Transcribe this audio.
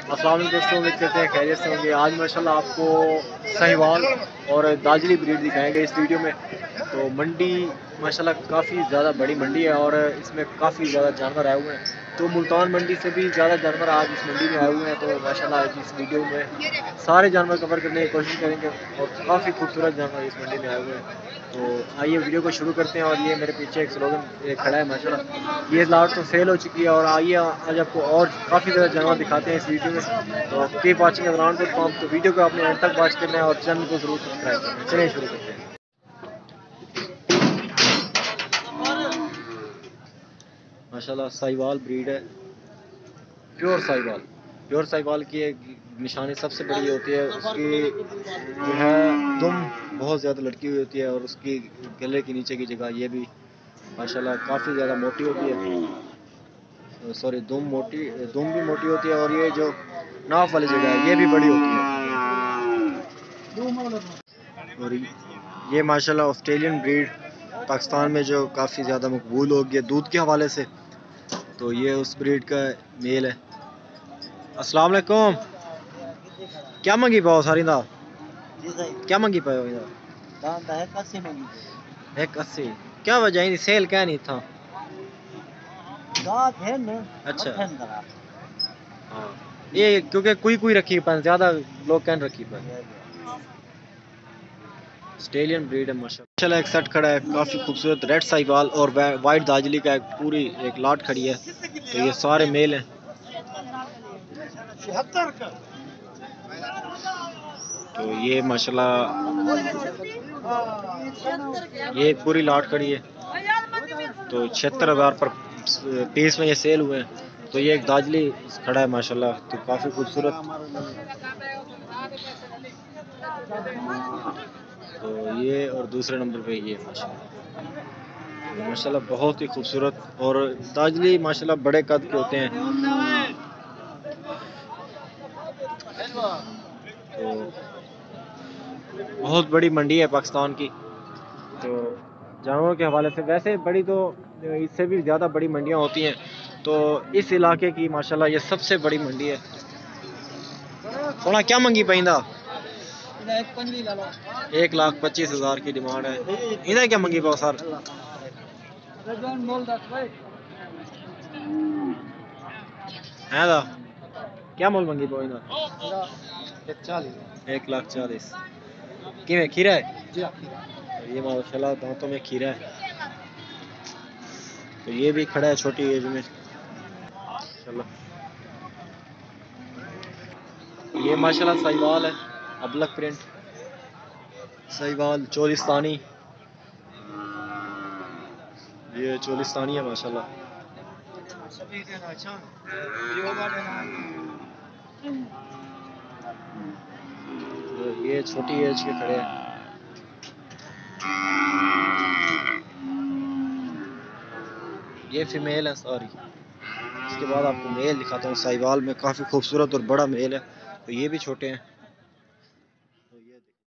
अस्सलाम वालेकुम दोस्तों, उम्मीद करते हैं खैरियत से होंगे। आज माशाल्लाह आपको साहिवाल और दाजली ब्रीड दिखाएंगे इस वीडियो में। तो मंडी माशाल्लाह काफ़ी ज़्यादा बड़ी मंडी है और इसमें काफ़ी ज़्यादा जानवर आए हुए हैं। तो मुल्तान मंडी से भी ज़्यादा जानवर आज इस मंडी में आए हुए हैं। तो माशाल्लाह आज इस वीडियो में सारे जानवर कवर करने की कोशिश करेंगे और काफ़ी खूबसूरत जानवर इस मंडी में आए हुए हैं। तो आइए वीडियो को शुरू करते हैं। और ये मेरे पीछे एक स्लोगन खड़ा है माशाल्लाह, ये लाट तो सेल हो चुकी है। और आइए आज आपको और काफ़ी ज़्यादा जानवर दिखाते हैं इस वीडियो में। तो keep watching around the farm. तो वीडियो को आपने एंड तक वॉच करना है और चैनल को ज़रूर सब्सक्राइब करना है। चलिए शुरू करते हैं। माशाल्लाह साहिवाल ब्रीड है, प्योर साहिवाल। प्योर साहिवाल की एक निशानी सबसे बड़ी होती है उसकी जो है दुम बहुत ज़्यादा लटकी हुई होती है और उसकी गले के नीचे की जगह ये भी माशाल्लाह काफ़ी ज़्यादा मोटी होती है। सॉरी, दुम भी मोटी होती है और ये जो नाफ वाली जगह है ये भी बड़ी होती है। और ये माशाल्लाह ऑस्ट्रेलियन ब्रीड पाकिस्तान में जो काफ़ी ज़्यादा मकबूल हो गई है दूध के हवाले से। तो ये उस ब्रीड का मेल है। अस्सलाम वालेकुम, क्या मंगी पाओ सारी दा? क्या मंगी पाओ इधर? 180। क्या वजह है सेल क्या नहीं था? अच्छा हाँ, ये क्योंकि कोई रखी पर ज्यादा लोग कैन रखी पर ऑस्ट्रेलियन ब्रीड है माशाल्लाह। एक सेट खड़ा है काफी खूबसूरत रेड साहिवाल और वाइट दाजली का पूरी एक लाट खड़ी है। तो ये सारे मेल हैं। तो ये माशाल्लाह ये पूरी लाट खड़ी है। तो 76,000 पर पीस में ये सेल हुए हैं। तो ये एक दाजली खड़ा है माशाल्लाह, तो काफ़ी खूबसूरत। तो ये और दूसरे नंबर पे ये माशाल्लाह बहुत ही खूबसूरत। और दाजली माशाल्लाह बड़े कद के होते हैं। तो बहुत बड़ी मंडी है पाकिस्तान की। तो जानवरों के हवाले से वैसे बड़ी तो इससे भी ज़्यादा बड़ी मंडियाँ होती हैं। तो इस इलाके की माशाल्लाह ये सबसे बड़ी मंडी है। सोना क्या मंगी पैंदा? 1,25,000 की डिमांड है। इधर क्या मंगी पाओ सर? है दा क्या मोल मंगी पाओ इधर? 1,40,000। किमें खीरा है? ये माशाल्लाह दांतों में खीरा है। तो ये भी खड़ा है छोटी एज में। ये माशाल्लाह साहिवाल है, अबलक प्रिंट साहिवाल चोलिस्तानी। ये चोलिस्तानी है माशाल्लाह। तो ये छोटी एज के खड़े हैं। ये फीमेल है सॉरी। इसके बाद आपको मेल दिखाता हूँ। साहिवाल में काफ़ी खूबसूरत और बड़ा मेल है। तो ये भी छोटे हैं।